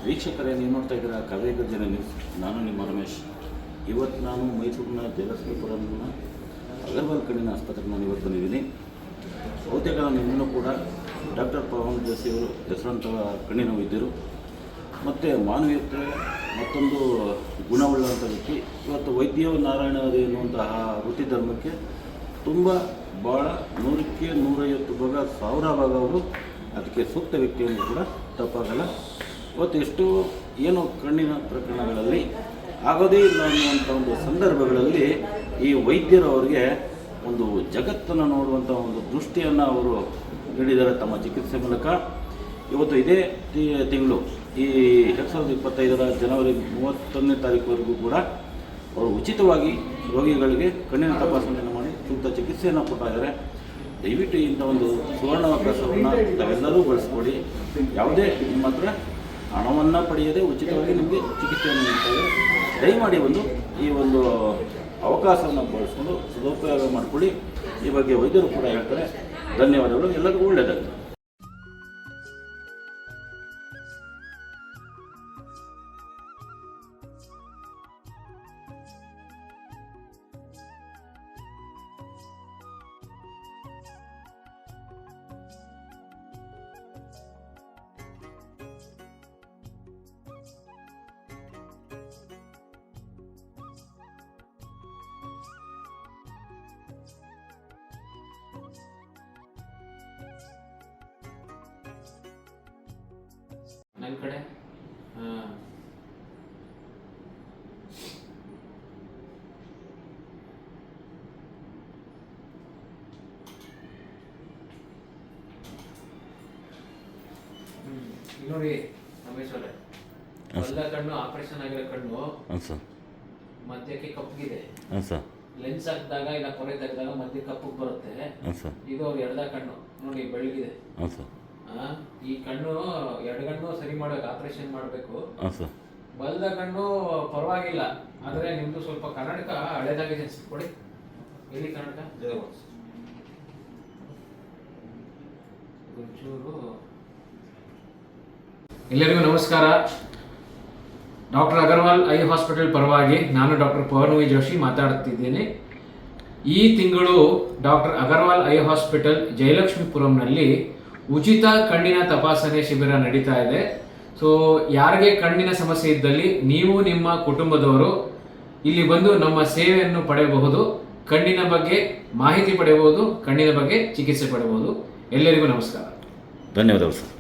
ವೀಕ್ಷಕರೇ, ನೀವು ನೋಡ್ತಾ ಇದ್ದೀರಾ ಕಾವೇರಿ ಗರ್ಜನೆ ನ್ಯೂಸ್. ನಾನು ನಿಮ್ಮ ರಮೇಶ್. ಇವತ್ತು ನಾನು ಮೈಸೂರಿನ ಜಯಲಕ್ಷ್ಮೀಪುರಂನ ಅಗರ್ವಾಲ್ ಕಣ್ಣಿನ ಆಸ್ಪತ್ರೆಗೆ ನಾನು ಇವತ್ತು ಬಂದಿದ್ದೀನಿ. ಬಹುತೇಕ ನಿಮ್ಮನ್ನು ಕೂಡ ಡಾಕ್ಟರ್ ಪವನ್ ಜೋಶಿ ಅವರು ಹೆಸರಾಂತ ಕಣ್ಣಿನ ವೈದ್ಯರು ಮತ್ತು ಮಾನವೀಯತೆ ಮತ್ತೊಂದು ಗುಣವುಳ್ಳಂಥ ವ್ಯಕ್ತಿ. ಇವತ್ತು ವೈದ್ಯ ನಾರಾಯಣರು ಎನ್ನುವಂತಹ ವೃತ್ತಿ ಧರ್ಮಕ್ಕೆ ತುಂಬ ಭಾಳ 100ಕ್ಕೆ 150 ಭಾಗ 1000 ಭಾಗ ಅವರು ಅದಕ್ಕೆ ಸೂಕ್ತ ವ್ಯಕ್ತಿಯನ್ನು ಕೂಡ ತಪ್ಪಾಗಲ್ಲ. ಇವತ್ತು ಎಷ್ಟೋ ಏನೋ ಕಣ್ಣಿನ ಪ್ರಕರಣಗಳಲ್ಲಿ ಆಗೋದೇ ಇಲ್ಲ ಅನ್ನುವಂಥ ಒಂದು ಸಂದರ್ಭಗಳಲ್ಲಿ ಈ ವೈದ್ಯರು ಅವರಿಗೆ ಒಂದು ಜಗತ್ತನ್ನು ನೋಡುವಂಥ ಒಂದು ದೃಷ್ಟಿಯನ್ನು ಅವರು ನೀಡಿದ್ದಾರೆ ತಮ್ಮ ಚಿಕಿತ್ಸೆ ಮೂಲಕ. ಇವತ್ತು ಇದೇ ತಿಂಗಳು ಈ 2025ರ ಜನವರಿ 31ನೇ ತಾರೀಕುವರೆಗೂ ಕೂಡ ಅವರು ಉಚಿತವಾಗಿ ರೋಗಿಗಳಿಗೆ ಕಣ್ಣಿನ ತಪಾಸಣೆಯನ್ನು ಮಾಡಿ ಸೂಕ್ತ ಚಿಕಿತ್ಸೆಯನ್ನು ಕೊಟ್ಟಿದ್ದಾರೆ. ದಯವಿಟ್ಟು ಇಂಥ ಒಂದು ಸುವರ್ಣಾವಕಾಶವನ್ನು ತಾವೆಲ್ಲರೂ ಬಳಸ್ಕೊಡಿ. ಯಾವುದೇ ನಿಮ್ಮ ಹತ್ರ ಹಣವನ್ನು ಪಡೆಯದೆ ಉಚಿತವಾಗಿ ನಿಮಗೆ ಚಿಕಿತ್ಸೆಯನ್ನು ನೀಡ್ತಾರೆ. ದಯಮಾಡಿ ಈ ಒಂದು ಅವಕಾಶವನ್ನು ಬಳಸ್ಕೊಂಡು ಸದುಪಯೋಗ ಮಾಡಿಕೊಳ್ಳಿ. ಈ ಬಗ್ಗೆ ವೈದ್ಯರು ಕೂಡ ಹೇಳ್ತಾರೆ. ಧನ್ಯವಾದಗಳು. ಎಲ್ಲರಿಗೂ ಒಳ್ಳೆಯದಾಗಲಿ. ನನ್ನ ಕಡೆ ನೋಡಿ ರಮೇಶ್ ಅವರೇ, ಎಲ್ಲ ಕಣ್ಣು ಆಪರೇಷನ್ ಆಗಿರೋ ಕಣ್ಣು ಮಧ್ಯಕ್ಕೆ ಕಪ್ಪಗಿದೆ. ಲೆನ್ಸ್ ಹಾಕಿದಾಗ ಇಲ್ಲ ಕೊರೆ ತೆಗೆದಾಗ ಮಧ್ಯ ಕಪ್ಪಗೆ ಬರುತ್ತೆ. ಇದು ಅವ್ರು ಎಡದ ಕಣ್ಣು ನೋಡಿ ಬೆಳಗಿದೆ. ಈ ಕಣ್ಣು ಎಡಗಣ್ಣು ಸರಿ ಮಾಡಬೇಕು, ಆಪರೇಷನ್ ಮಾಡಬೇಕು. ಬಲ್ದ ಕಣ್ಣು ಪರವಾಗಿಲ್ಲ, ಆದ್ರೆ ನಿಮ್ದು ಸ್ವಲ್ಪ ಕನ್ನಡಕ ಹಳೇದಾಗಿದೆ ಕೊಡಿ. ಎಲ್ಲಿ ಕನ್ನಡಕ ಒಂಚೂರು. ಎಲ್ಲರಿಗೂ ನಮಸ್ಕಾರ. ಡಾಕ್ಟರ್ ಅಗರ್ವಾಲ್ ಐ ಹಾಸ್ಪಿಟಲ್ ಪರವಾಗಿ ನಾನು ಡಾಕ್ಟರ್ ಪವನ್ ಜೋಶಿ ಮಾತಾಡುತ್ತಿದ್ದೇನೆ. ಈ ತಿಂಗಳು ಡಾಕ್ಟರ್ ಅಗರ್ವಾಲ್ ಐ ಹಾಸ್ಪಿಟಲ್ ಜಯಲಕ್ಷ್ಮೀಪುರಂನಲ್ಲಿ ಉಚಿತ ಕಣ್ಣಿನ ತಪಾಸಣೆ ಶಿಬಿರ ನಡೀತಾ ಇದೆ. ಸೊ ಯಾರಿಗೆ ಕಣ್ಣಿನ ಸಮಸ್ಯೆ ಇದ್ದಲ್ಲಿ ನೀವು ನಿಮ್ಮ ಕುಟುಂಬದವರು ಇಲ್ಲಿ ಬಂದು ನಮ್ಮ ಸೇವೆಯನ್ನು ಪಡೆಯಬಹುದು. ಕಣ್ಣಿನ ಬಗ್ಗೆ ಮಾಹಿತಿ ಪಡೆಯಬಹುದು, ಕಣ್ಣಿನ ಬಗ್ಗೆ ಚಿಕಿತ್ಸೆ ಪಡೆಯಬಹುದು. ಎಲ್ಲರಿಗೂ ನಮಸ್ಕಾರ. ಧನ್ಯವಾದಗಳು ಸರ್.